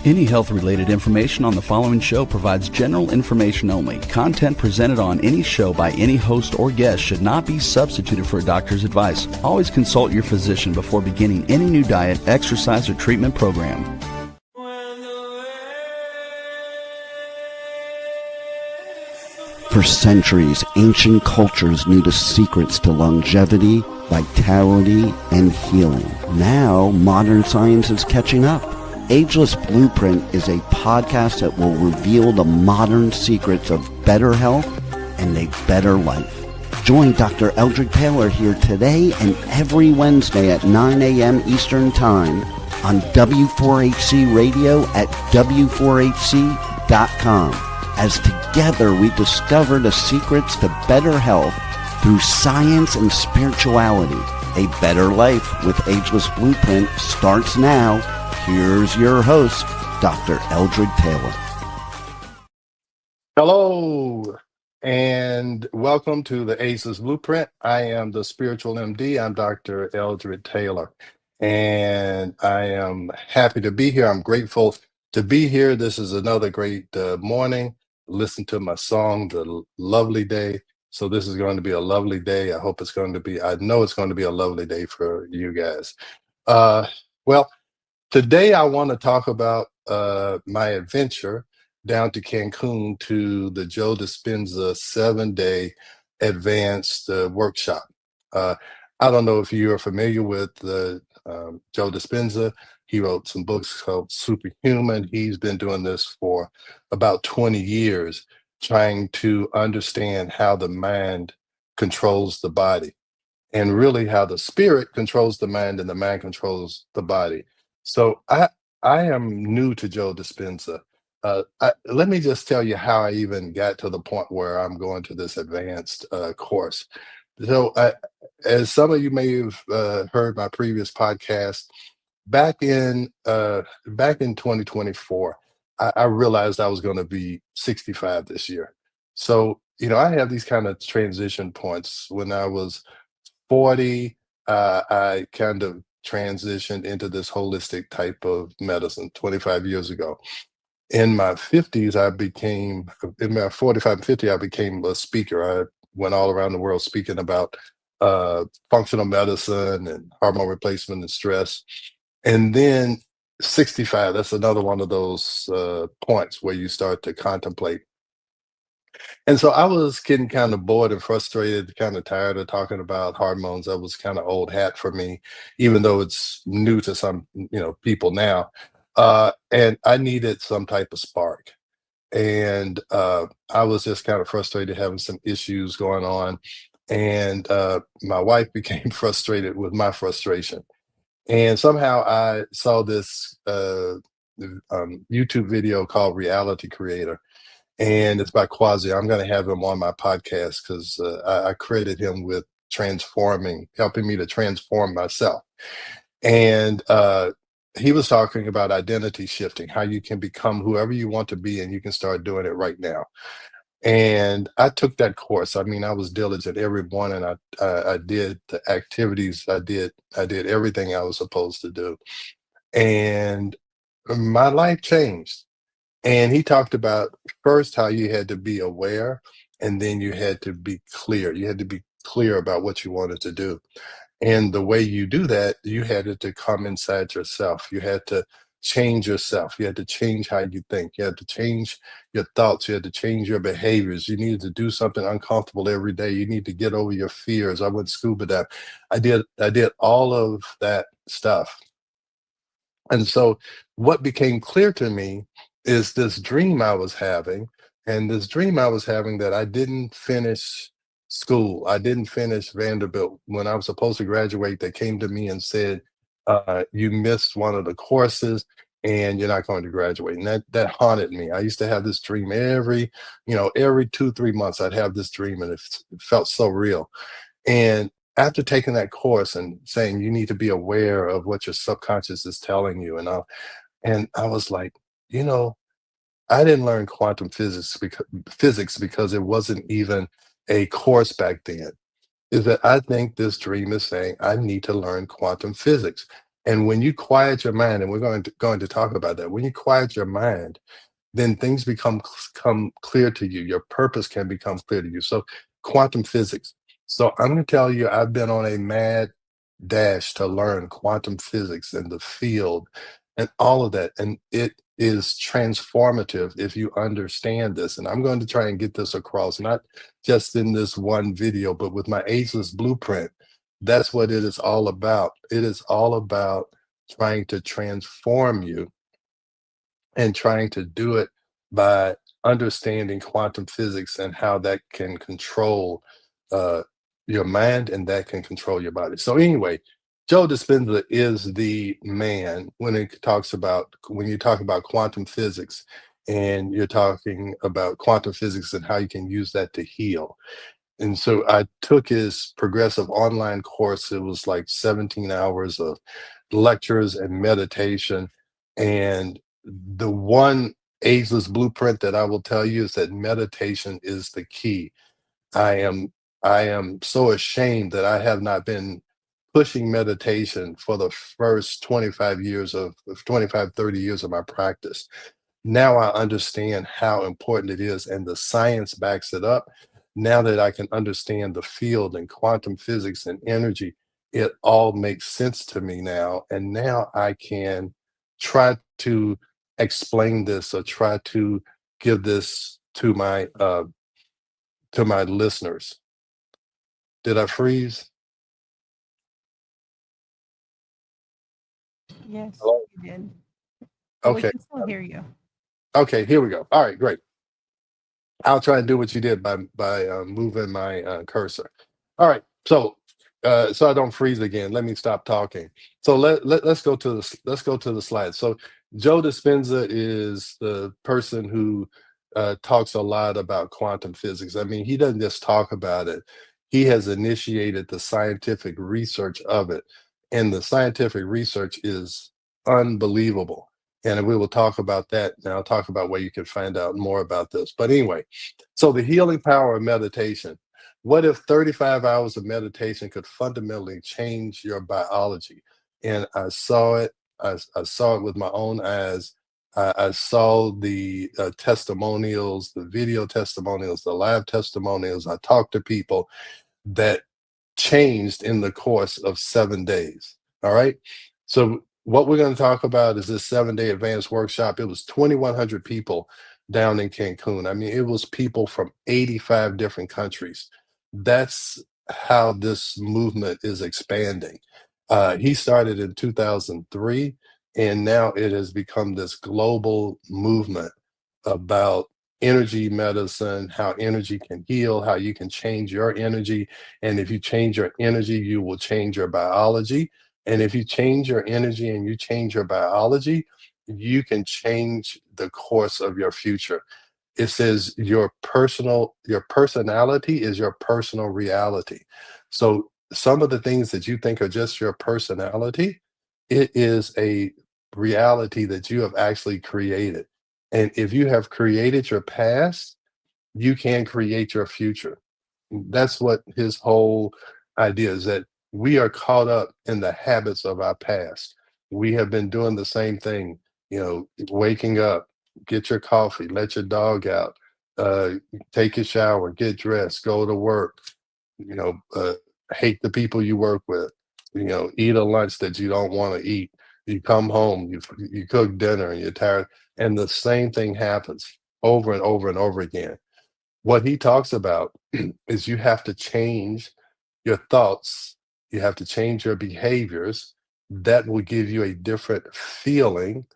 Any health-related information on the following show provides general information only. Content presented on any show by any host or guest should not be substituted for a doctor's advice. Always consult your physician before beginning any new diet, exercise, or treatment program. For centuries, ancient cultures knew the secrets to longevity, vitality, and healing. Now, modern science is catching up. Ageless Blueprint is a podcast that will reveal the modern secrets of better health and a better life. Join Dr. Eldred Taylor here today and every Wednesday at 9 a.m. Eastern Time on W4HC Radio at W4HC.com. As together we discover the secrets to better health through science and spirituality. A better life with Ageless Blueprint starts now. Here's your host, Dr. Eldred Taylor. Hello, and welcome to the Ageless Blueprint. I am the spiritual MD. I'm Dr. Eldred Taylor, and I am happy to be here. I'm grateful to be here. This is another great morning. Listen to my song, The Lovely Day. So this is going to be a lovely day. I know it's going to be a lovely day for you guys. Well, today I want to talk about my adventure down to Cancun to the Joe Dispenza 7-day advanced workshop. I don't know if you are familiar with Joe Dispenza. He wrote some books called Superhuman. He's been doing this for about 20 years, trying to understand how the mind controls the body, and really how the spirit controls the mind and the mind controls the body. So I am new to Joe Dispenza. Let me just tell you how I even got to the point where I'm going to this advanced course. So as some of you may have heard my previous podcast, back in 2024, I realized I was going to be 65 this year. So, I have these kind of transition points. When I was 40, I kind of transitioned into this holistic type of medicine 25 years ago. In my 50s, in my 45 and 50, I became a speaker. I went all around the world speaking about functional medicine and hormone replacement and stress. And then 65, that's another one of those points where you start to contemplate. And so I was getting kind of bored and frustrated, kind of tired of talking about hormones. That was kind of old hat for me, even though it's new to some, people now. And I needed some type of spark. And I was just kind of frustrated, having some issues going on. And my wife became frustrated with my frustration. And somehow I saw this YouTube video called Reality Creator, and it's by Quasi. I'm going to have him on my podcast because I credit him with helping me to transform myself. And he was talking about identity shifting, how you can become whoever you want to be, and you can start doing it right now. And I took that course. I mean, I was diligent every morning. I did the activities. I did everything I was supposed to do. And my life changed. And he talked about first how you had to be aware, and then you had to be clear. You had to be clear about what you wanted to do. And the way you do that, you had it to come inside yourself. You had to change yourself. You had to change how you think. You had to change your thoughts. You had to change your behaviors. You needed to do something uncomfortable every day. You need to get over your fears. I went scuba dive. I did all of that stuff. And so what became clear to me is this dream I was having, and this dream I was having that I didn't finish school. I didn't finish Vanderbilt. When I was supposed to graduate, they came to me and said, you missed one of the courses and you're not going to graduate. And that haunted me. I used to have this dream every 2-3 months, I'd have this dream, and it felt so real. And after taking that course and saying you need to be aware of what your subconscious is telling you, and I was like, I didn't learn quantum physics because it wasn't even a course back then. Is that I think this dream is saying I need to learn quantum physics. And when you quiet your mind, and we're going to talk about that, when you quiet your mind, then things become clear to you. Your purpose can become clear to you. So quantum physics. So I'm going to tell you, I've been on a mad dash to learn quantum physics and the field and all of that. And it is transformative if you understand this. And I'm going to try and get this across, not just in this one video, but with my Ageless blueprint. That's what it is all about. It is all about trying to transform you and trying to do it by understanding quantum physics and how that can control uh, your mind and that can control your body. So anyway, Joe Dispenza is the man when it talks about when you talk about quantum physics and you're talking about quantum physics and how you can use that to heal. And so I took his progressive online course. It was like 17 hours of lectures and meditation. And the one ageless blueprint that I will tell you is that meditation is the key. I am I am so ashamed that I have not been pushing meditation for the first 25 years of 25, 30 years of my practice. Now I understand how important it is, and the science backs it up. Now that I can understand the field and quantum physics and energy, it all makes sense to me now. And now I can try to explain this or try to give this to my listeners. Did I freeze? Yes, Hello? you did. But we Okay. can still hear you. Okay, here we go. All right, great. I'll try and do what you did by moving my cursor. All right, so I don't freeze again. Let me stop talking. So let's go to let's go to the slide. So Joe Dispenza is the person who talks a lot about quantum physics. I mean, he doesn't just talk about it. He has initiated the scientific research of it, and the scientific research is unbelievable. And we will talk about that. And I'll talk about where you can find out more about this. But anyway, so the healing power of meditation. What if 35 hours of meditation could fundamentally change your biology? And I saw it. I saw it with my own eyes. I saw the testimonials, the video testimonials, the live testimonials. I talked to people that changed in the course of 7 days. All right. So, what we're going to talk about is this 7 day advanced workshop. It was 2,100 people down in Cancun. I mean, it was people from 85 different countries. That's how this movement is expanding. He started in 2003, and now it has become this global movement about energy medicine, how energy can heal, how you can change your energy, and if you change your energy, you will change your biology. And if you change your energy and you change your biology, you can change the course of your future. It says your personality is your personal reality. So some of the things that you think are just your personality, it is a reality that you have actually created. And if you have created your past, you can create your future. That's what his whole idea is, that we are caught up in the habits of our past. We have been doing the same thing, waking up, get your coffee, let your dog out, uh, take a shower, get dressed, go to work, you know, uh, hate the people you work with, eat a lunch that you don't want to eat. You come home, you cook dinner and you're tired. And the same thing happens over and over and over again. What he talks about is you have to change your thoughts, you have to change your behaviors. That will give you a different feeling,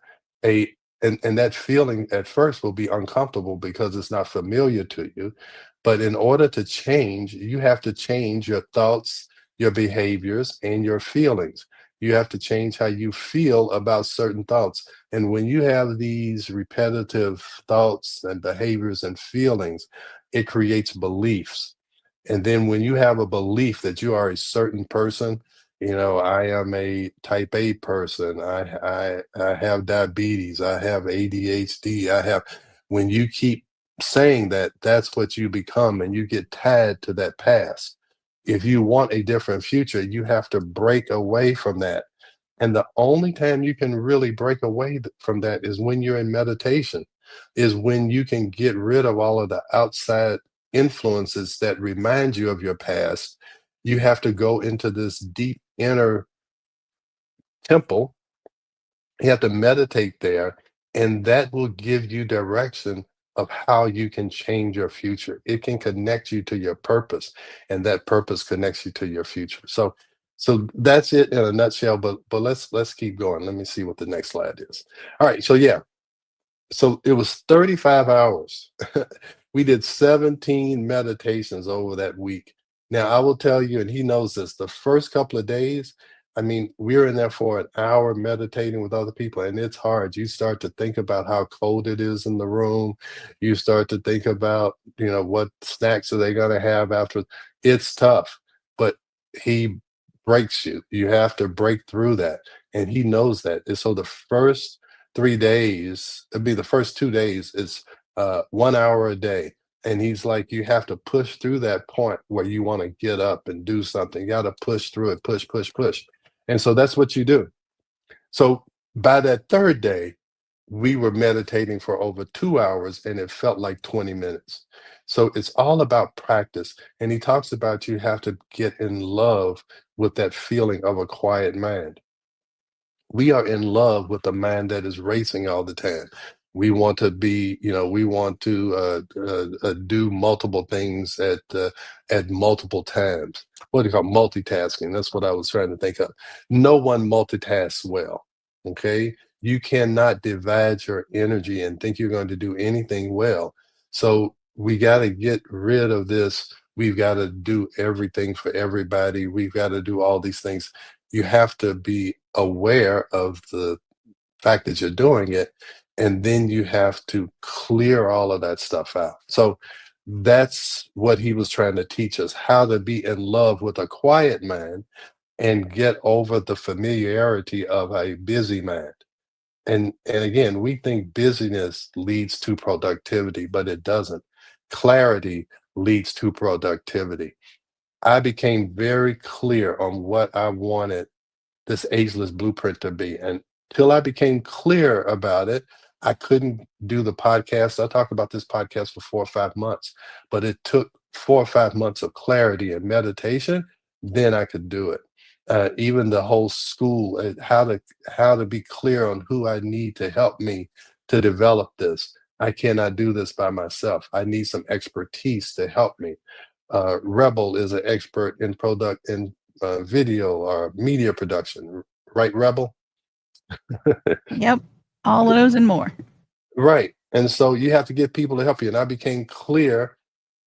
a and that feeling at first will be uncomfortable because it's not familiar to you. But in order to change, you have to change your thoughts, your behaviors, and your feelings. You have to change how you feel about certain thoughts. And when you have these repetitive thoughts and behaviors and feelings, it creates beliefs. And then when you have a belief that you are a certain person, I am a type A person. I have diabetes. I have ADHD. When you keep saying that, that's what you become, and you get tied to that past. If you want a different future, you have to break away from that And the only time you can really break away from that is when you're in meditation, is when you can get rid of all of the outside influences that remind you of your past. You have to go into this deep inner temple. You have to meditate there, and that will give you direction of how you can change your future. It can connect you to your purpose, and that purpose connects you to your future. So that's it in a nutshell. But let's keep going. Let me see what the next slide is. All right. So yeah, so it was 35 hours. We did 17 meditations over that week. Now, I will tell you, and he knows this, the first couple of days, I mean, we were in there for an hour meditating with other people, and it's hard. You start to think about how cold it is in the room. You start to think about, what snacks are they going to have after. It's tough, but he breaks you. You have to break through that. And he knows that. And so the first 3 days, it'd be the first 2 days, is 1 hour a day. And he's like, you have to push through that point where you want to get up and do something. You got to push through it, push, push, push. And so that's what you do. So by that third day, we were meditating for over 2 hours and it felt like 20 minutes. So it's all about practice. And he talks about you have to get in love with that feeling of a quiet mind. We are in love with a mind that is racing all the time. We want to be, we want to do multiple things at multiple times. What do you call multitasking? That's what I was trying to think of. No one multitasks well. Okay, you cannot divide your energy and think you're going to do anything well. So we got to get rid of this. We've got to do everything for everybody. We've got to do all these things. You have to be aware of the fact that you're doing it, and then you have to clear all of that stuff out. So that's what he was trying to teach us, how to be in love with a quiet mind and get over the familiarity of a busy mind. And again, we think busyness leads to productivity, but it doesn't. Clarity leads to productivity. I became very clear on what I wanted this ageless blueprint to be. And till I became clear about it, I couldn't do the podcast. I talked about this podcast for 4 or 5 months, but it took 4 or 5 months of clarity and meditation. Then I could do it. Even the whole school, how to be clear on who I need to help me to develop this. I cannot do this by myself. I need some expertise to help me. Rebel is an expert in product in video or media production, right, Rebel? Yep. All of those and more. Right. And so you have to get people to help you. And I became clear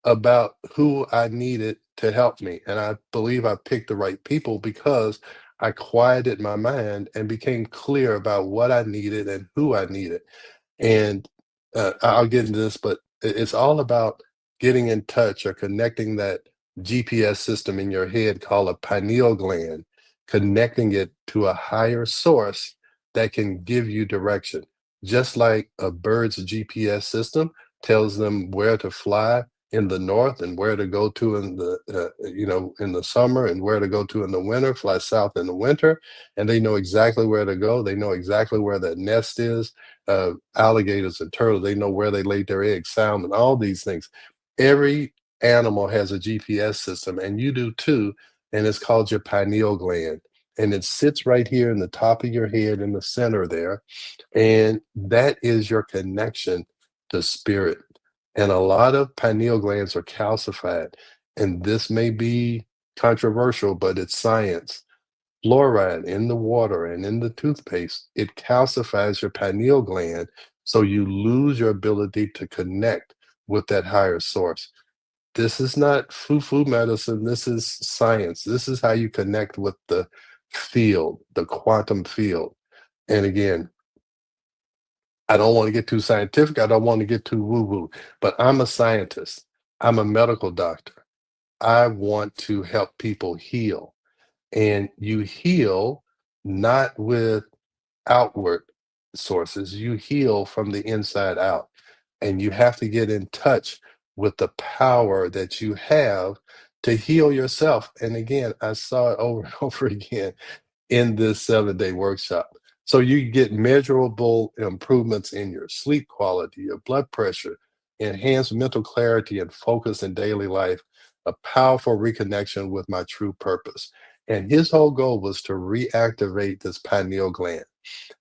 about who I needed to help me. And I believe I picked the right people because I quieted my mind and became clear about what I needed and who I needed. And I'll get into this, but it's all about getting in touch or connecting that GPS system in your head called a pineal gland, connecting it to a higher source that can give you direction. Just like a bird's GPS system tells them where to fly in the north and where to go to in the in the summer and where to go to in the winter, fly south in the winter, and they know exactly where to go. They know exactly where that nest is. Alligators and turtles, they know where they laid their eggs, salmon, all these things. Every animal has a GPS system, and you do too, and it's called your pineal gland. And it sits right here in the top of your head in the center there. And that is your connection to spirit. And a lot of pineal glands are calcified. And this may be controversial, but it's science. Fluoride in the water and in the toothpaste, it calcifies your pineal gland, so you lose your ability to connect with that higher source. This is not foo-foo medicine. This is science. This is how you connect with the field, the quantum field. And again, I don't want to get too scientific. I don't want to get too woo-woo, but I'm a scientist. I'm a medical doctor. I want to help people heal. And you heal not with outward sources, you heal from the inside out. And you have to get in touch with the power that you have to heal yourself. And again, I saw it over and over again. in this 7-day workshop. So you get measurable improvements in your sleep quality, your blood pressure, enhanced mental clarity and focus in daily life, a powerful reconnection with my true purpose. And his whole goal was to reactivate this pineal gland,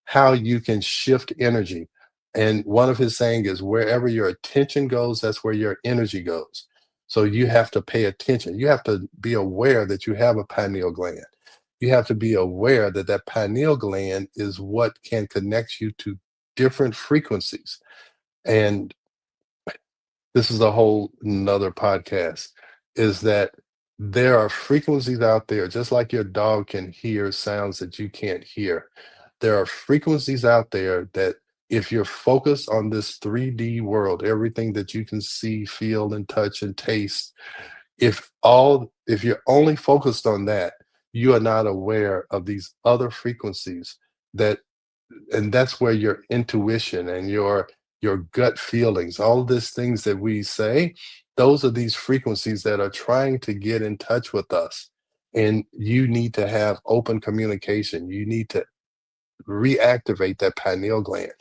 how you can shift energy. And one of his saying is wherever your attention goes, that's where your energy goes. So you have to pay attention. You have to be aware that you have a pineal gland. You have to be aware that that pineal gland is what can connect you to different frequencies. And this is a whole nother podcast, is that there are frequencies out there, just like your dog can hear sounds that you can't hear. There are frequencies out there that if you're focused on this 3D world, everything that you can see, feel, and touch and taste, if you're only focused on that, you are not aware of these other frequencies that and that's where your intuition and your gut feelings, all of these things that we say, those are these frequencies that are trying to get in touch with us. And you need to have open communication. You need to reactivate that pineal gland.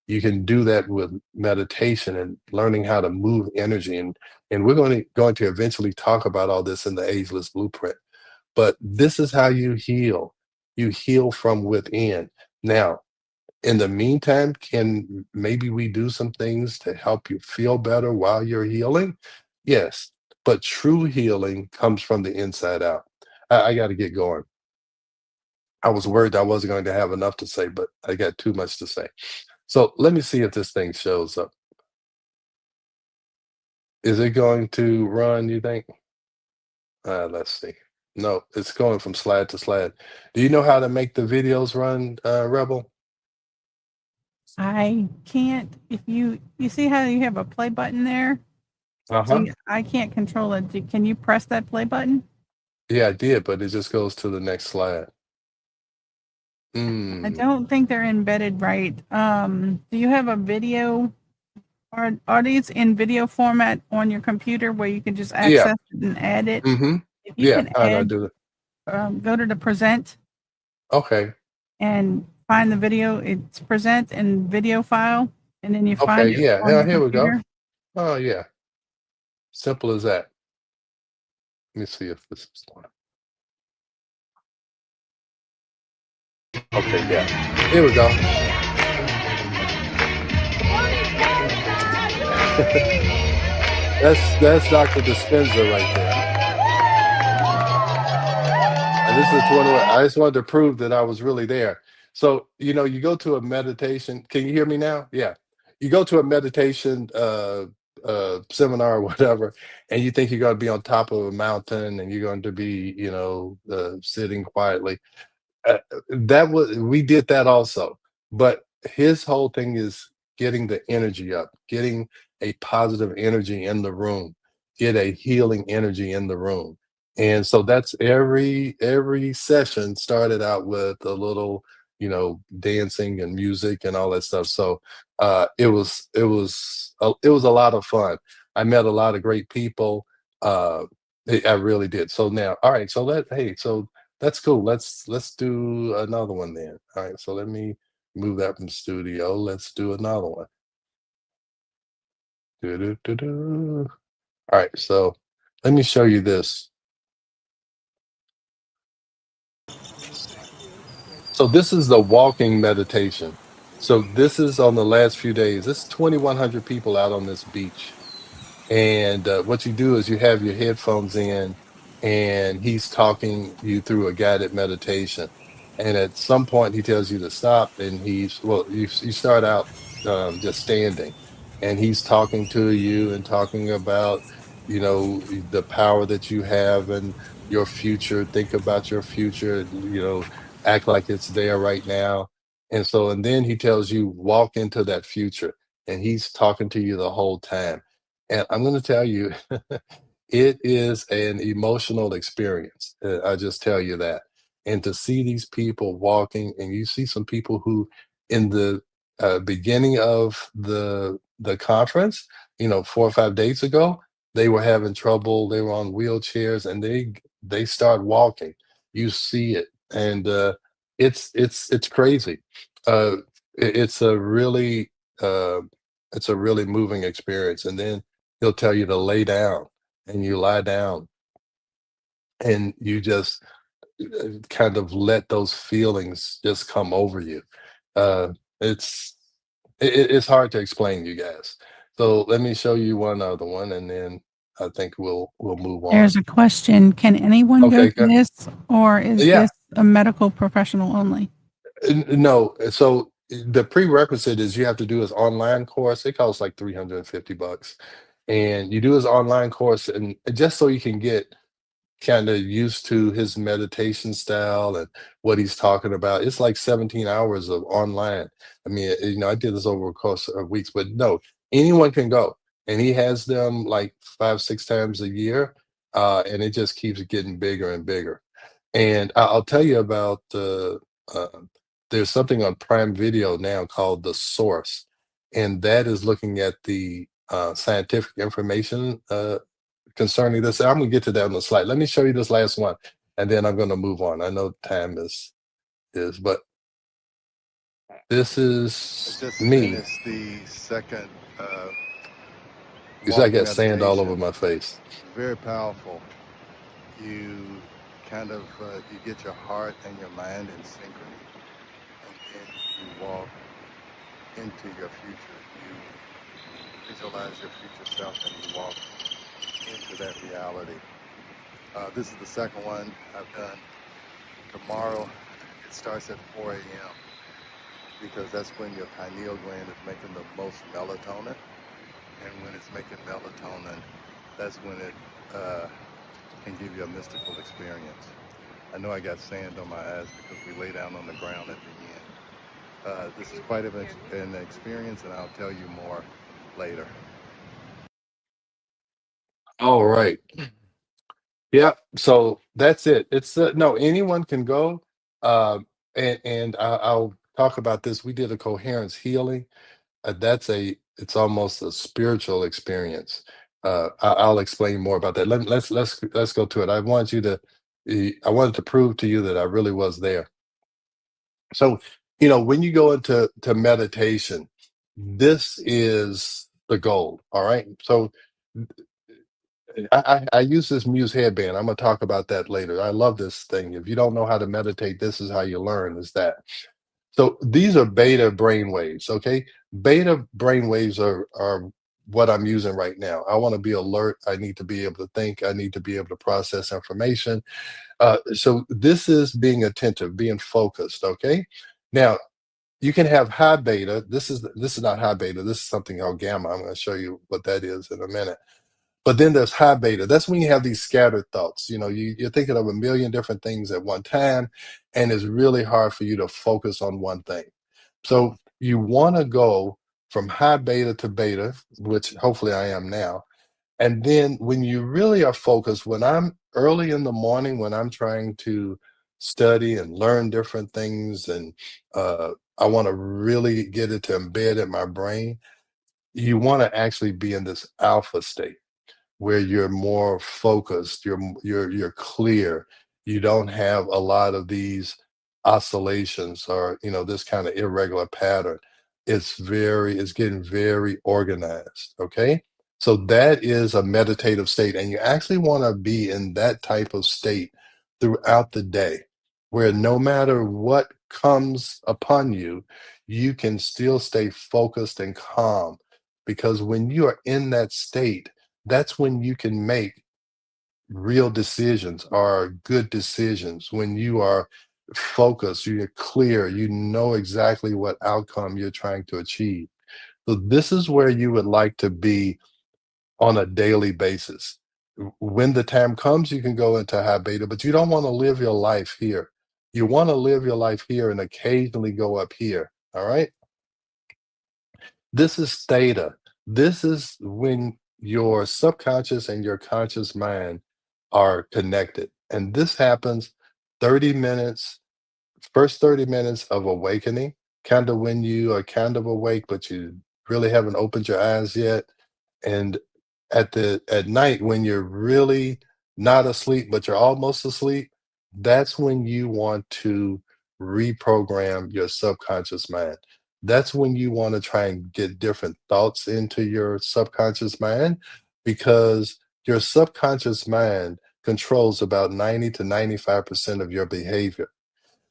You can do that with meditation and learning how to move energy. And we're going to eventually talk about all this in the Ageless Blueprint. But this is how you heal. You heal from within. Now, in the meantime, can maybe we do some things to help you feel better while you're healing? Yes, but true healing comes from the inside out. I got to get going. I was worried I wasn't going to have enough to say, but I got too much to say. So let me see if this thing shows up. Is it going to run, you think? Let's see. No, it's going from slide to slide. Do you know how to make the videos run, Rebel? I can't. If you see how you have a play button there? Uh-huh. See, I can't control it. Can you press that play button? Yeah, I did, but it just goes to the next slide. I don't think they're embedded right. Do you have a video? Are these in video format on your computer where you can just Yeah. access it and add it? Mm-hmm. If you Yeah, can how do I add, do it? go to the present Okay. and find the video. It's present and video file, and then you Okay, find it yeah. on Yeah, your here we go. computer. Oh, yeah. Simple as that. Let me see if this is one. Okay, yeah. Here we go. That's Dr. Dispenza right there. And this is 21. I just wanted to prove that I was really there. So, you go to a meditation. Can you hear me now? Yeah. You go to a meditation seminar or whatever, and you think you're going to be on top of a mountain and you're going to be, sitting quietly. That was we did that also, but his whole thing is getting the energy up, getting a positive energy in the room, get a healing energy in the room. And so that's every session started out with a little, dancing and music and all that stuff. So it was a lot of fun. I met a lot of great people. uh I really did. So now, all right, so that's cool. Let's do another one then. All right, so let me move that from studio. Let's do another one. Do-do-do-do. All right, so let me show you this. So this is the walking meditation. So this is on the last few days. This is 2,100 people out on this beach. And what you do is you have your headphones in, and he's talking you through a guided meditation. And at some point, he tells you to stop, and you start out just standing, and he's talking to you and talking about, the power that you have and your future. Think about your future, act like it's there right now. And then he tells you, walk into that future, and he's talking to you the whole time. And I'm going to tell you, it is an emotional experience. I just tell you that. And to see these people walking, and you see some people who, in the beginning of the conference, 4 or 5 days ago, they were having trouble. They were on wheelchairs, and they start walking. You see it, and It's crazy. Uh, it's a really uh, it's a really moving experience. And then he'll tell you to lay down, and you lie down, and you just kind of let those feelings just come over you. Uh, it's it's hard to explain, you guys. So let me show you one other one, and then I think we'll move on. There's a question. Can anyone go Okay, to this, or is yeah. this a medical professional only? No, so the prerequisite is you have to do his online course. It costs like 350 bucks. And you do his online course, and just so you can get kind of used to his meditation style and what he's talking about. It's like 17 hours of online. I mean, I did this over a course of weeks, but no, anyone can go. And he has them like 5, 6 times a year. And it just keeps getting bigger and bigger. And I'll tell you about uh, there's something on Prime Video now called The Source, and that is looking at the scientific information concerning this. I'm gonna get to that on the slide. Let me show you this last one, and then I'm gonna move on. I know time is, but this I is just me. finished the second You see, I walking got sand all over meditation. my face. Very powerful. You kind of you get your heart and your mind in synchrony, and then you walk into your future. You visualize your future self, and you walk into that reality. This is the second one I've done. Tomorrow, it starts at 4 a.m. because that's when your pineal gland is making the most melatonin. And when it's making melatonin, that's when it can give you a mystical experience. I know I got sand on my eyes because we lay down on the ground at the end. This is quite an experience, and I'll tell you more later. All right. Yeah. So that's it. It's no, anyone can go. Uh, and I'll talk about this. We did a coherence healing. It's almost a spiritual experience. I'll explain more about that. Let's go to it. I wanted to prove to you that I really was there. So, when you go into meditation, this is the goal. All right. So I use this Muse headband. I'm gonna talk about that later. I love this thing. If you don't know how to meditate, this is how you learn, is that. So these are beta brain waves, okay? Beta brain waves are what I'm using right now. I want to be alert. I need to be able to think. I need to be able to process information. So this is being attentive, being focused, okay? Now you can have high beta. This is not high beta. This is something called gamma. I'm going to show you what that is in a minute. But then there's high beta. That's when you have these scattered thoughts. You're thinking of a million different things at one time, and it's really hard for you to focus on one thing. So you want to go from high beta to beta, which hopefully I am now. And then when you really are focused, when I'm early in the morning, when I'm trying to study and learn different things, and I want to really get it to embed in my brain, you want to actually be in this alpha state where you're more focused, you're clear, you don't have a lot of these oscillations or this kind of irregular pattern. It's getting very organized, okay? So that is a meditative state, and you actually want to be in that type of state throughout the day, where no matter what comes upon you, you can still stay focused and calm, because when you are in that state, that's when you can make real decisions or good decisions. When you are focused, you're clear, you know exactly what outcome you're trying to achieve. So this is where you would like to be on a daily basis. When the time comes, you can go into high beta, but you don't want to live your life here. You want to live your life here and occasionally go up here. All right. This is theta. This is when your subconscious and your conscious mind are connected. And this happens 30 minutes, first 30 minutes of awakening, kind of when you are kind of awake, but you really haven't opened your eyes yet. And at night when you're really not asleep, but you're almost asleep, that's when you want to reprogram your subconscious mind. That's when you want to try and get different thoughts into your subconscious mind, because your subconscious mind controls about 90 to 95% of your behavior.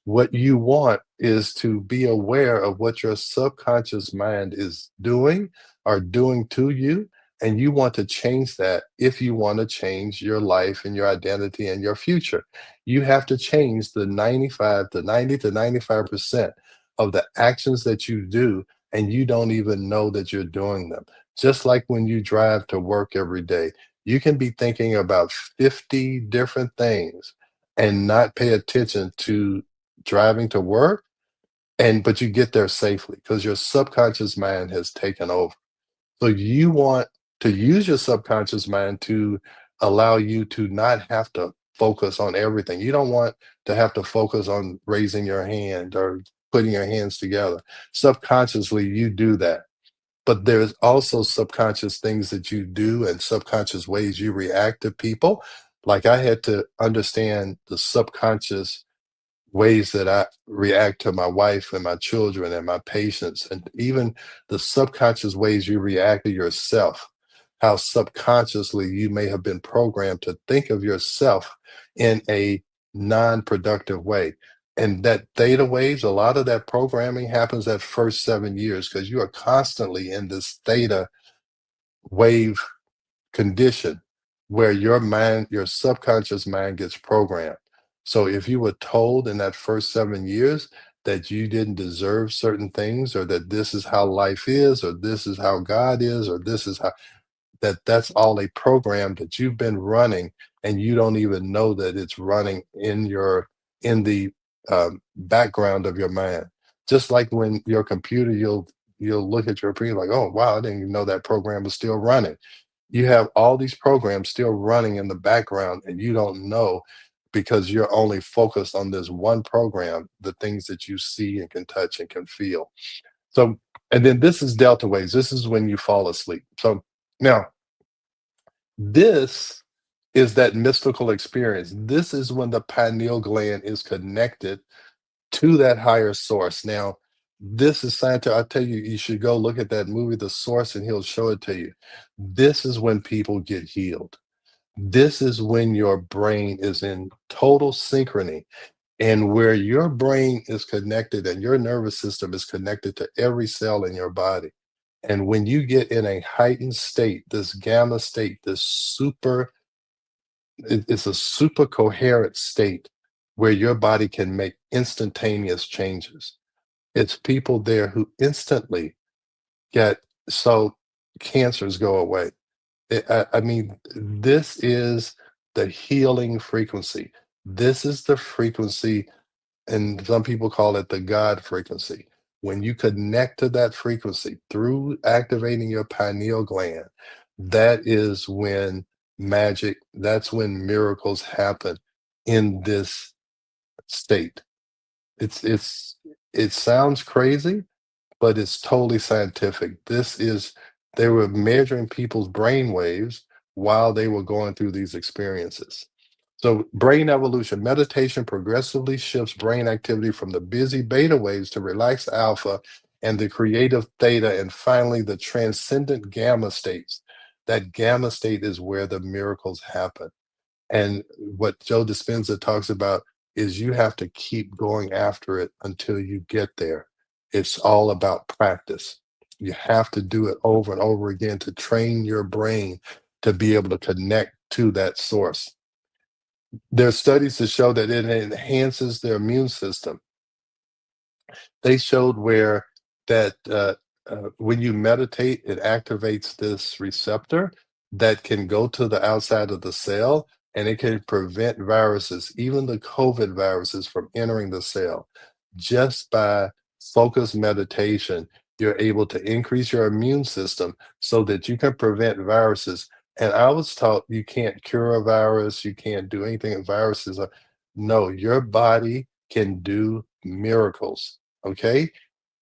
What you want is to be aware of what your subconscious mind is doing or doing to you, and you want to change that if you want to change your life and your identity and your future. You have to change the 95 to 90 to 95% of the actions that you do, and you don't even know that you're doing them. Just like when you drive to work every day, you can be thinking about 50 different things and not pay attention to driving to work, and but you get there safely because your subconscious mind has taken over. So you want to use your subconscious mind to allow you to not have to focus on everything. You don't want to have to focus on raising your hand or putting your hands together. Subconsciously, you do that. But there's also subconscious things that you do and subconscious ways you react to people. Like I had to understand the subconscious ways that I react to my wife and my children and my patients, and even the subconscious ways you react to yourself, how subconsciously you may have been programmed to think of yourself in a non productive way. And that theta waves, a lot of that programming happens that first 7 years because you are constantly in this theta wave condition where your mind, your subconscious mind gets programmed. So if you were told in that first 7 years that you didn't deserve certain things, or that this is how life is, or this is how God is, or this is how, that's all a program that you've been running, and you don't even know that it's running in the background of your mind. Just like when your computer, you'll look at your computer like, oh wow, I didn't even know that program was still running. You have all these programs still running in the background, and you don't know because you're only focused on this one program, the things that you see and can touch and can feel. So, and then this is delta waves. This is when you fall asleep. So now this is that mystical experience. This is when the pineal gland is connected to that higher source. Now, this is scientific. I tell you, you should go look at that movie, The Source, and he'll show it to you. This is when people get healed. This is when your brain is in total synchrony, and where your brain is connected and your nervous system is connected to every cell in your body. And when you get in a heightened state, this gamma state, this super, it's a super coherent state where your body can make instantaneous changes. It's people there who instantly get, so cancers go away. I mean, this is the healing frequency. This is the frequency, and some people call it the God frequency. When you connect to that frequency through activating your pineal gland, that is when magic, that's when miracles happen in this state. It's it sounds crazy, but it's totally scientific. This is, they were measuring people's brain waves while they were going through these experiences. So, brain evolution, meditation progressively shifts brain activity from the busy beta waves to relaxed alpha and the creative theta, and finally the transcendent gamma states. That gamma state is where the miracles happen. And what Joe Dispenza talks about is you have to keep going after it until you get there. It's all about practice. You have to do it over and over again to train your brain to be able to connect to that source. There are studies that show that it enhances their immune system. They showed where that when you meditate, it activates this receptor that can go to the outside of the cell, and it can prevent viruses, even the COVID viruses, from entering the cell. Just by focused meditation, you're able to increase your immune system so that you can prevent viruses. And I was taught you can't cure a virus, you can't do anything with viruses. No, your body can do miracles. Okay,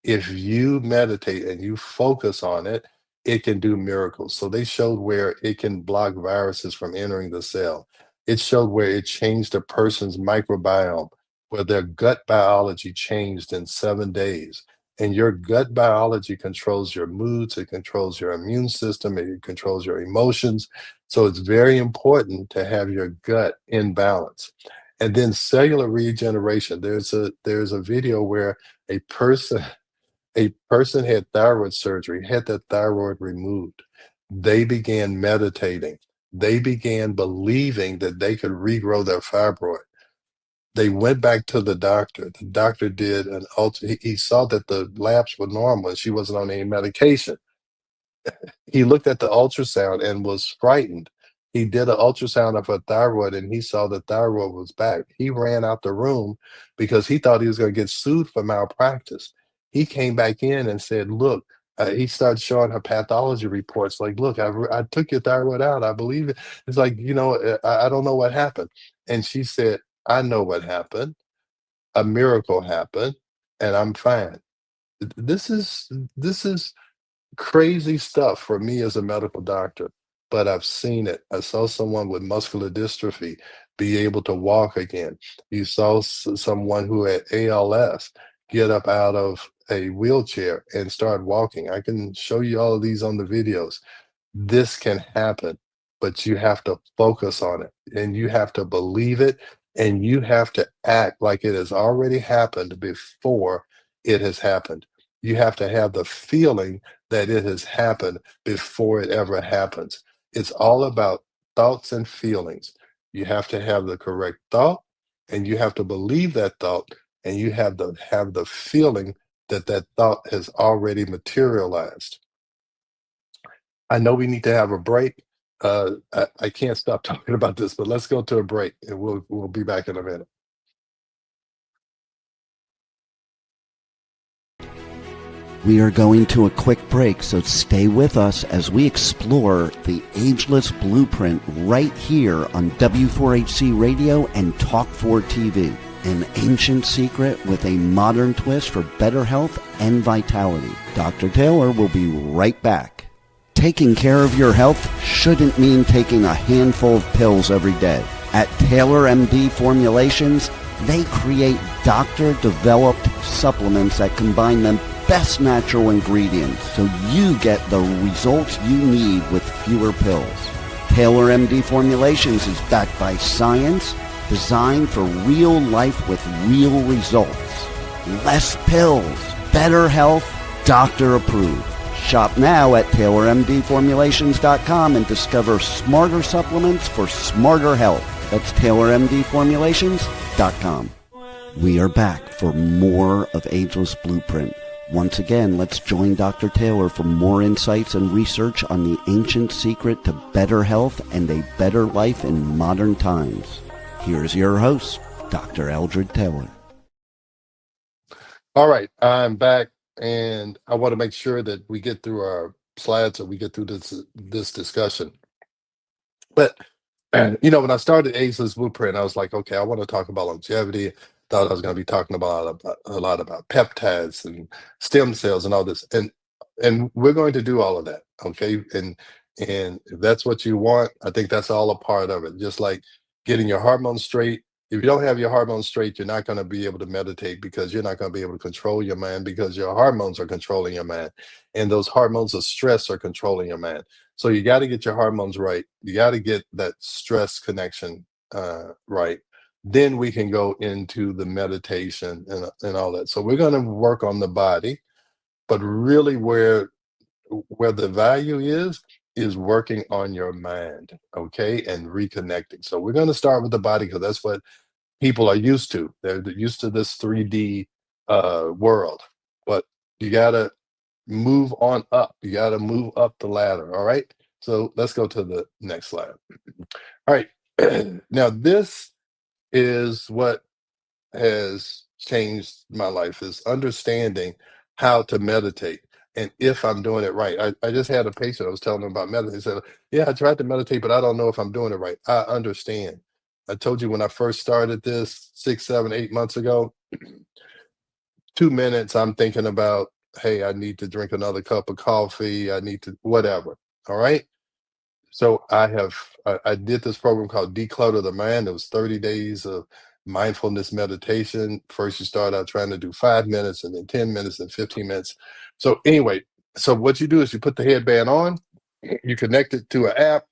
if you meditate and you focus on it, it can do miracles. So they showed where it can block viruses from entering the cell. It showed where it changed a person's microbiome, where their gut biology changed in 7 days. And your gut biology controls your moods, it controls your immune system, it controls your emotions. So it's very important to have your gut in balance. And then cellular regeneration. There's a video where a person a person had thyroid surgery, had their thyroid removed. They began meditating. They began believing that they could regrow their fibroid. They went back to the doctor. The doctor did an ultra. He saw that the labs were normal and she wasn't on any medication. He looked at the ultrasound and was frightened. He did an ultrasound of her thyroid and he saw the thyroid was back. He ran out the room because he thought he was going to get sued for malpractice. He came back in and said, "Look," he started showing her pathology reports. Like, "Look, I took your thyroid out. I believe it." It's like, I don't know what happened. And she said, "I know what happened. A miracle happened, and I'm fine." This is crazy stuff for me as a medical doctor, but I've seen it. I saw someone with muscular dystrophy be able to walk again. You saw someone who had ALS get up out of a wheelchair and start walking. I can show you all of these on the videos. This can happen, but you have to focus on it and you have to believe it and you have to act like it has already happened before it has happened. You have to have the feeling that it has happened before it ever happens. It's all about thoughts and feelings. You have to have the correct thought and you have to believe that thought and you have to have the feeling that that thought has already materialized. I know we need to have a break. I can't stop talking about this, but let's go to a break and we'll be back in a minute. We are going to a quick break, so stay with us as we explore the Ageless Blueprint right here on W4HC Radio and Talk 4 TV. An ancient secret with a modern twist for better health and vitality. Dr. Taylor will be right back. Taking care of your health shouldn't mean taking a handful of pills every day. At Taylor MD Formulations, they create doctor-developed supplements that combine the best natural ingredients so you get the results you need with fewer pills. Taylor MD Formulations is backed by science, designed for real life with real results. Less pills, better health, doctor approved. Shop now at TaylorMDFormulations.com and discover smarter supplements for smarter health. That's TaylorMDFormulations.com. We are back for more of Ageless Blueprint. Once again, let's join Dr. Taylor for more insights and research on the ancient secret to better health and a better life in modern times. Here's your host, Dr. Eldred Taylor. All right, I'm back, and I want to make sure that we get through our slides or we get through this discussion. But when I started Ageless Blueprint, I was like, okay, I want to talk about longevity. Thought I was going to be talking about a lot about peptides and stem cells and all this, and we're going to do all of that, okay? And if that's what you want, I think that's all a part of it. Just like getting your hormones straight. If you don't have your hormones straight, you're not going to be able to meditate because you're not going to be able to control your mind because your hormones are controlling your mind, and those hormones of stress are controlling your mind. So you got to get your hormones right. You got to get that stress connection right. Then we can go into the meditation and all that. So we're going to work on the body, but really where the value is working on your mind, okay, and reconnecting. So we're going to start with the body because that's what people are used to. They're used to this 3D world, but you got to move on up. You got to move up the ladder. All right. So let's go to the next slide. All right. Now this is what has changed my life is understanding how to meditate and if I'm doing it right. I just had a patient, I was telling them about meditating. He said, "Yeah, I tried to meditate, but I don't know if I'm doing it right." I understand. I told you when I first started this 6, 7, 8 months ago, 2 minutes, I'm thinking about, hey, I need to drink another cup of coffee. I need to, whatever. All right. So I did this program called Declutter the Mind. It was 30 days of mindfulness meditation. First, you start out trying to do 5 minutes and then 10 minutes and 15 minutes. So, anyway, so what you do is you put the headband on, you connect it to an app,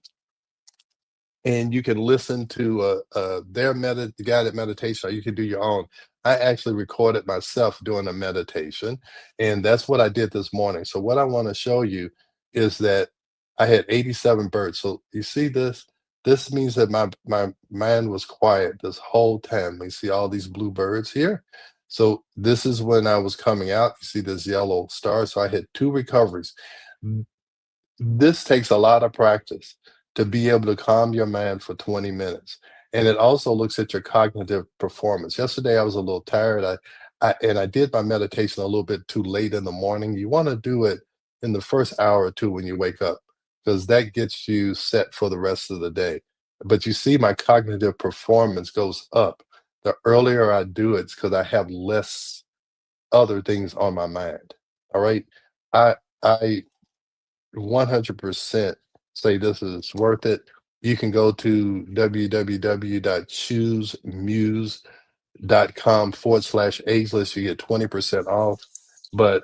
and you can listen to their guided meditation, or you can do your own. I actually recorded myself doing a meditation, and that's what I did this morning. So what I want to show you is that I had 87 birds. So you see this? This means that my mind was quiet this whole time. You see all these blue birds here? So this is when I was coming out. You see this yellow star? So I had 2 recoveries. This takes a lot of practice to be able to calm your mind for 20 minutes. And it also looks at your cognitive performance. Yesterday, I was a little tired. I did my meditation a little bit too late in the morning. You want to do it in the first hour or two when you wake up, because that gets you set for the rest of the day. But you see, my cognitive performance goes up. The earlier I do it, it's because I have less other things on my mind. All right. I 100% say this is worth it. You can go to www.choosemuse.com/ageless. You get 20% off. But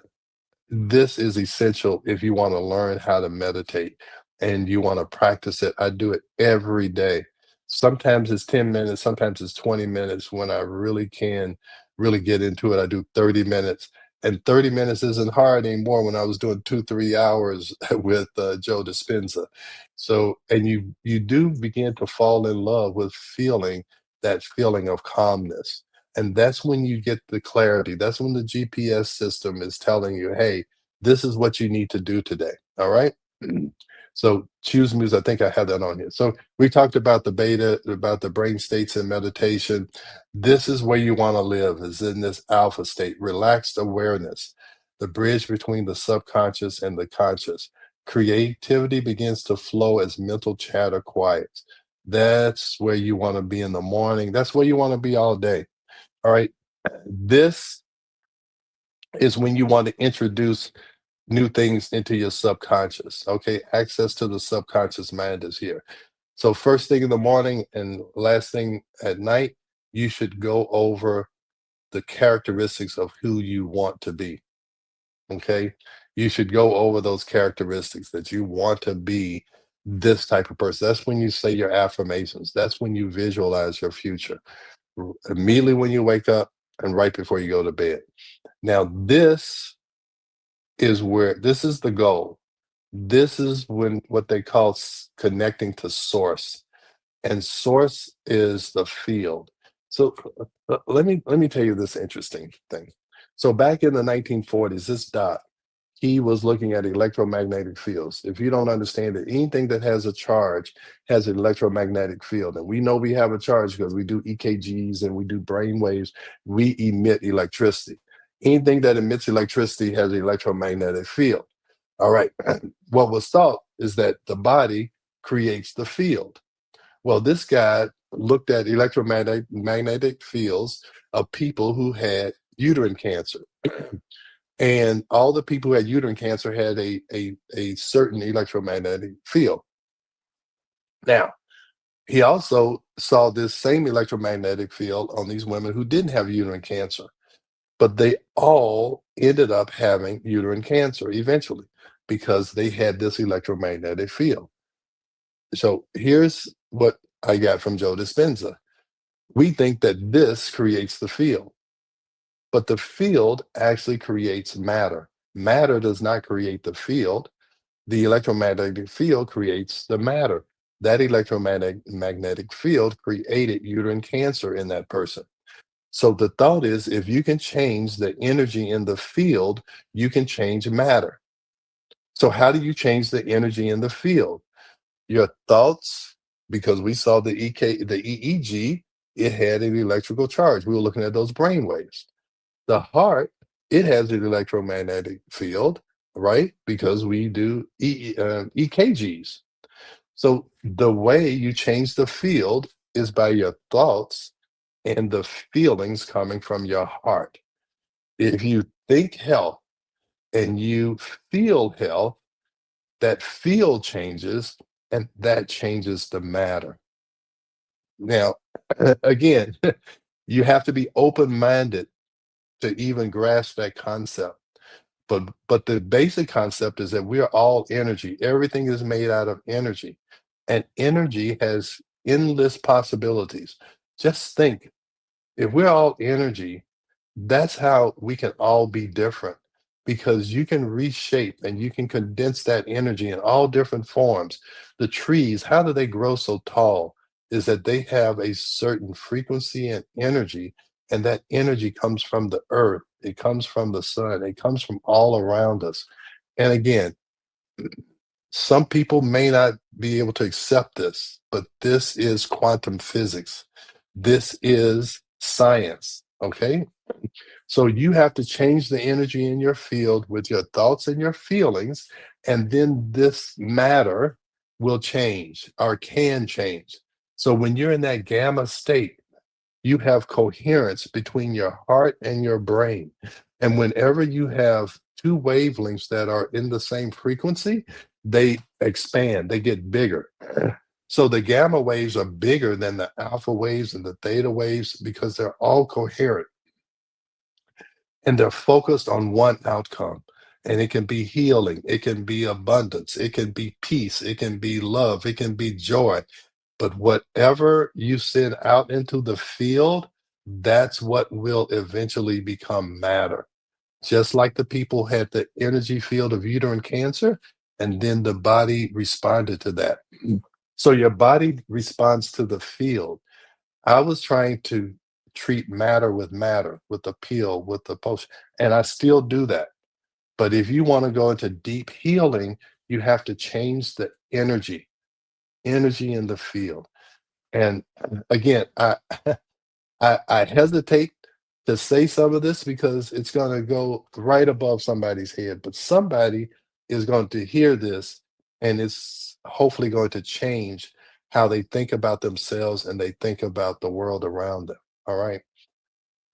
this is essential if you want to learn how to meditate and you want to practice it. I do it every day. Sometimes it's 10 minutes, sometimes it's 20 minutes. When I really can really get into it, I do 30 minutes. And 30 minutes isn't hard anymore when I was doing 2, 3 hours with Joe Dispenza. So, and you do begin to fall in love with feeling that feeling of calmness. And that's when you get the clarity. That's when the GPS system is telling you, hey, this is what you need to do today. All right. So choose music. I think I had that on here. So we talked about the beta, about the brain states and meditation. This is where you want to live, is in this alpha state, relaxed awareness, the bridge between the subconscious and the conscious. Creativity begins to flow as mental chatter quiets. That's where you want to be in the morning. That's where you want to be all day. All right. This is when you want to introduce new things into your subconscious. Okay. Access to the subconscious mind is here. So, first thing in the morning and last thing at night, you should go over the characteristics of who you want to be. Okay. You should go over those characteristics that you want to be this type of person. That's when you say your affirmations. That's when you visualize your future immediately when you wake up and right before you go to bed. Now, this is the goal. This is when what they call connecting to source, and source is the field. So let me tell you this interesting thing. So back in the 1940s, this doc, he was looking at electromagnetic fields. If you don't understand it, anything that has a charge has an electromagnetic field. And we know we have a charge because we do EKGs and we do brain waves. We emit electricity. Anything that emits electricity has an electromagnetic field. All right. What was thought is that the body creates the field. Well, this guy looked at magnetic fields of people who had uterine cancer. And all the people who had uterine cancer had a certain electromagnetic field. Now, he also saw this same electromagnetic field on these women who didn't have uterine cancer, but they all ended up having uterine cancer eventually because they had this electromagnetic field. So here's what I got from Joe Dispenza. We think that this creates the field, but the field actually creates matter. Matter does not create the field. The electromagnetic field creates the matter. That electromagnetic field created uterine cancer in that person. So the thought is, if you can change the energy in the field, you can change matter. So how do you change the energy in the field? Your thoughts, because we saw the EEG, it had an electrical charge. We were looking at those brain waves. The heart, it has an electromagnetic field, right? Because we do EKGs. So the way you change the field is by your thoughts and the feelings coming from your heart. If you think health and you feel health, that field changes and that changes the matter. Now, again, You have to be open-minded to even grasp that concept. But the basic concept is that we are all energy. Everything is made out of energy, and energy has endless possibilities. Just think, if we're all energy, that's how we can all be different, because you can reshape and you can condense that energy in all different forms. The trees, how do they grow so tall? Is that they have a certain frequency and energy, and that energy comes from the earth, it comes from the sun, it comes from all around us. And again, some people may not be able to accept this, but this is quantum physics. This is science, okay? So you have to change the energy in your field with your thoughts and your feelings, and then this matter will change or can change. So when you're in that gamma state, you have coherence between your heart and your brain. And whenever you have two wavelengths that are in the same frequency, they expand, they get bigger. So the gamma waves are bigger than the alpha waves and the theta waves because they're all coherent and they're focused on one outcome. And it can be healing, it can be abundance, it can be peace, it can be love, it can be joy. But whatever you send out into the field, that's what will eventually become matter. Just like the people had the energy field of uterine cancer, and then the body responded to that. So your body responds to the field. I was trying to treat matter, with the pill, with the potion, and I still do that. But if you want to go into deep healing, you have to change the energy in the field. And again, I hesitate to say some of this because it's going to go right above somebody's head, but somebody is going to hear this, and it's hopefully going to change how they think about themselves and they think about the world around them. All right.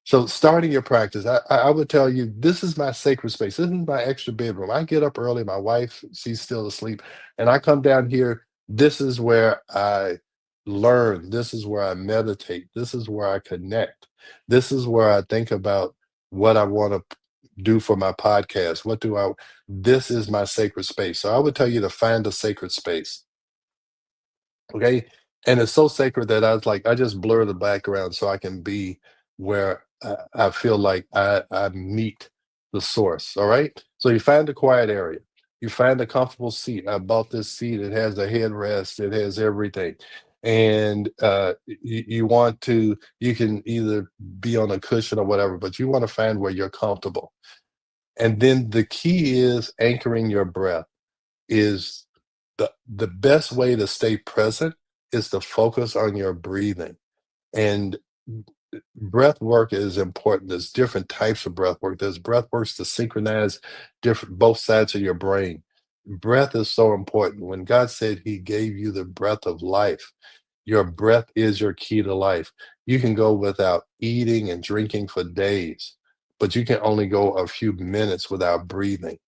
So starting your practice, I would tell you, this is my sacred space. This is my extra bedroom. I get up early. My wife, she's still asleep, and I come down here. This is where I learn. This is where I meditate. This is where I connect. This is where I think about what I want to do for my podcast. What do I? This is my sacred space. So I would tell you to find a sacred space. Okay. And it's so sacred that I was like, I just blur the background so I can be where I feel like I meet the source. All right. So you find a quiet area. You find a comfortable seat. I bought this seat. It has a headrest. It has everything. And you want to, you can either be on a cushion or whatever, but you want to find where you're comfortable. And then the key is anchoring your breath. Is the best way to stay present is to focus on your breathing. And breath work is important. There's different types of breath work. There's breath works to synchronize different both sides of your brain. Breath is so important. When God said he gave you the breath of life, your breath is your key to life. You can go without eating and drinking for days, but you can only go a few minutes without breathing.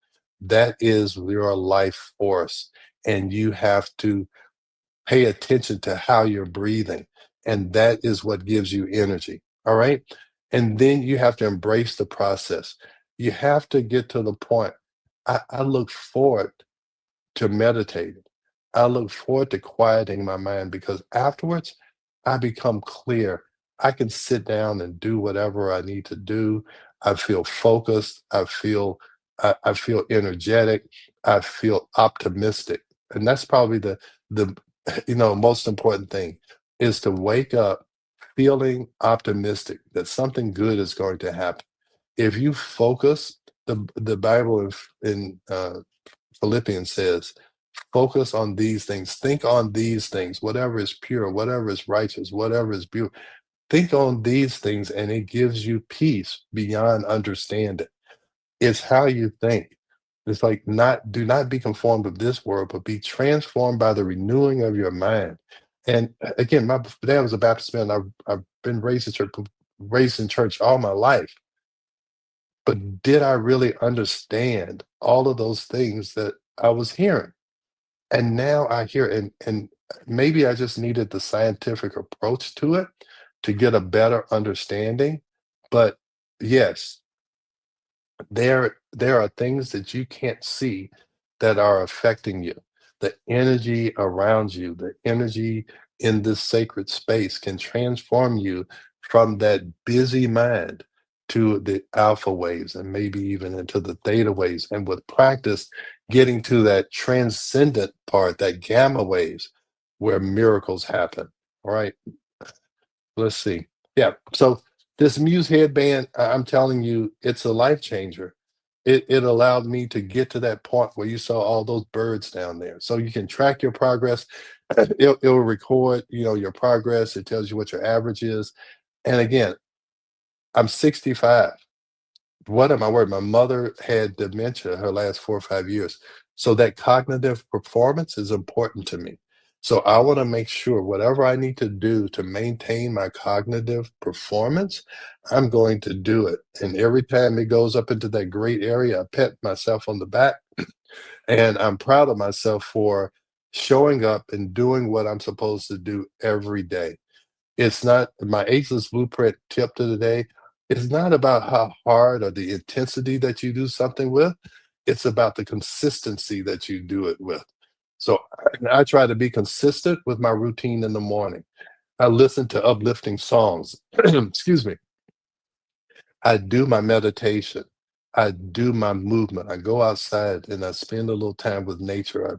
That is your life force. And you have to pay attention to how you're breathing. And that is what gives you energy. All right. And then you have to embrace the process. You have to get to the point. I look forward to meditating. I look forward to quieting my mind because afterwards I become clear. I can sit down and do whatever I need to do. I feel focused. I feel energetic. I feel optimistic. And that's probably the most important thing is to wake up feeling optimistic that something good is going to happen. If you focus, the Bible in Philippians says, focus on these things, think on these things, whatever is pure, whatever is righteous, whatever is beautiful. Think on these things, and it gives you peace beyond understanding. It's how you think. It's like do not be conformed of this world, but be transformed by the renewing of your mind. And again, my dad was a Baptist man. I've been raised in church all my life. But did I really understand all of those things that I was hearing? And now I hear, and maybe I just needed the scientific approach to it, to get a better understanding. But yes, there are things that you can't see that are affecting you. The energy around you, the energy in this sacred space can transform you from that busy mind to the alpha waves and maybe even into the theta waves. And with practice, getting to that transcendent part, that gamma waves, where miracles happen. All right. Let's see. Yeah. So this Muse headband, I'm telling you, it's a life changer. It allowed me to get to that point where you saw all those birds down there. So you can track your progress. It'll record, your progress. It tells you what your average is. And again, I'm 65. What am I worried? My mother had dementia her last 4 or 5 years. So that cognitive performance is important to me. So I want to make sure whatever I need to do to maintain my cognitive performance, I'm going to do it. And every time it goes up into that great area, I pat myself on the back. And I'm proud of myself for showing up and doing what I'm supposed to do every day. It's not my Ageless Blueprint tip to the day. It's not about how hard or the intensity that you do something with. It's about the consistency that you do it with. So I try to be consistent with my routine in the morning. I listen to uplifting songs. Excuse me. I do my meditation. I do my movement. I go outside and I spend a little time with nature. I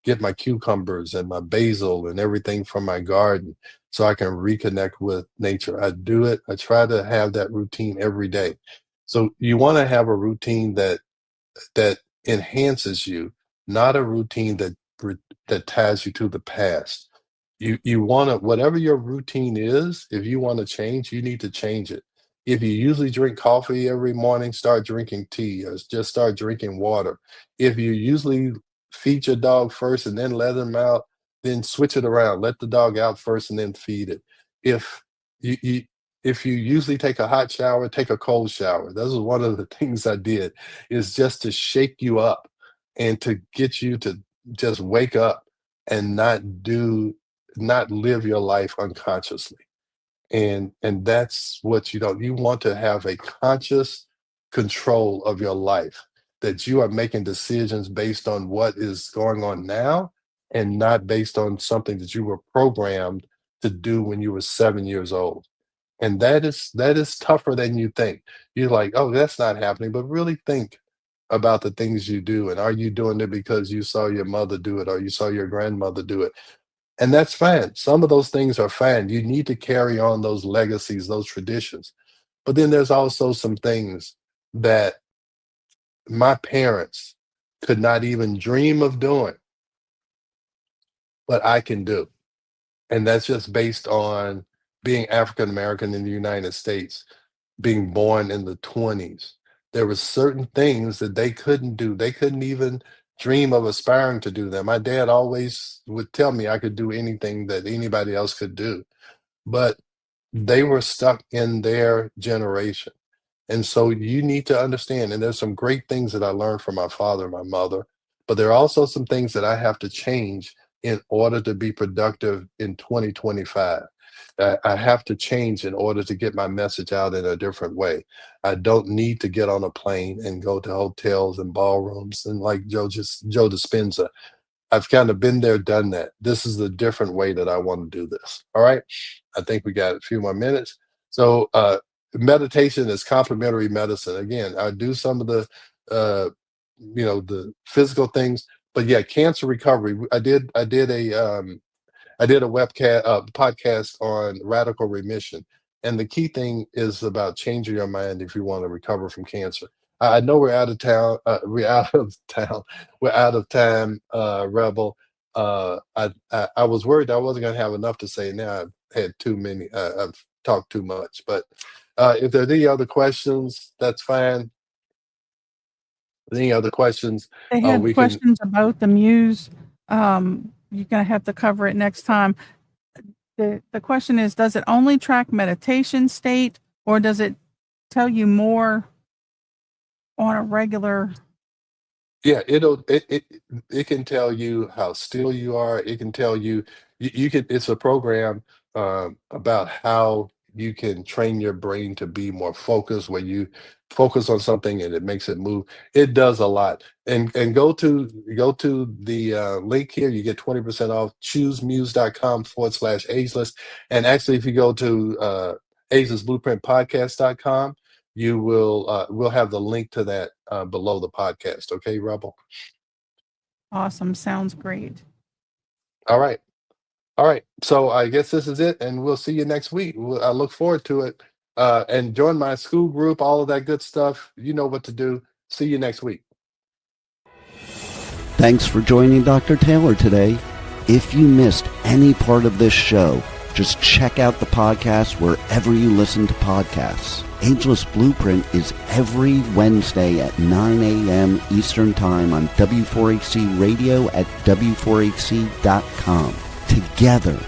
get my cucumbers and my basil and everything from my garden so I can reconnect with nature. I do it. I try to have that routine every day. So you want to have a routine that enhances you, not a routine that ties you to the past. You want to, whatever your routine is, if you want to change, you need to change it. If you usually drink coffee every morning, start drinking tea or just start drinking water. If you usually feed your dog first and then let him out, then switch it around. Let the dog out first and then feed it. If you if you usually take a hot shower, take a cold shower. This is one of the things I did, is just to shake you up and to get you to just wake up and not live your life unconsciously. And that's what you want to have a conscious control of your life, that you are making decisions based on what is going on now and not based on something that you were programmed to do when you were 7 years old. And that is tougher than you think. You're like, oh, that's not happening, but really think about the things you do, and are you doing it because you saw your mother do it or you saw your grandmother do it? And that's fine. Some of those things are fine. You need to carry on those legacies, those traditions. But then there's also some things that my parents could not even dream of doing, but I can do. And that's just based on being African American in the United States, being born in the 20s. There were certain things that they couldn't do. They couldn't even dream of aspiring to do them. My dad always would tell me I could do anything that anybody else could do, but they were stuck in their generation. And so you need to understand, and there's some great things that I learned from my father and my mother, but there are also some things that I have to change in order to be productive in 2025. I have to change in order to get my message out in a different way. I don't need to get on a plane and go to hotels and ballrooms and like Joe Dispenza. I've kind of been there, done that. This is the different way that I want to do this. All right. I think we got a few more minutes. So meditation is complementary medicine. Again, I do some of uh the physical things, but yeah, cancer recovery. I did a webcast podcast on radical remission, and the key thing is about changing your mind if you want to recover from cancer. I know we're out of town. We're out of town. We're out of time, Rebel. I was worried I wasn't going to have enough to say. Now I've had too many. I've talked too much. But if there are any other questions, that's fine. Any other questions? They had We can. questions about the Muse. You're gonna have to cover it next time. The question is, does it only track meditation state, or does it tell you more on a regular? Yeah, it can tell you how still you are. It can tell you, you can. It's a program about how you can train your brain to be more focused, where you focus on something and it makes it move. It does a lot. And go to the link here. You get 20% off. Choosemuse.com/ageless. And actually, if you go to agelessblueprintpodcast.com, you will we'll have the link to that below the podcast. Okay, Rebel. Awesome. Sounds great. All right. All right. So I guess this is it, and we'll see you next week. I look forward to it. And join my school group, all of that good stuff. You know what to do. See you next week. Thanks for joining Dr. Taylor today. If you missed any part of this show, just check out the podcast wherever you listen to podcasts. Ageless Blueprint is every Wednesday at 9 a.m. Eastern Time on W4HC Radio at W4HC.com. Together,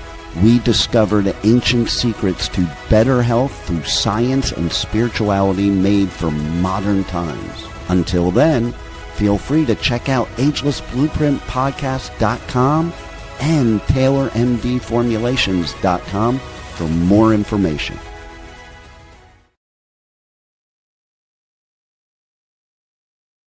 we discover the ancient secrets to better health through science and spirituality made for modern times. Until then, feel free to check out agelessblueprintpodcast.com and taylormdformulations.com for more information.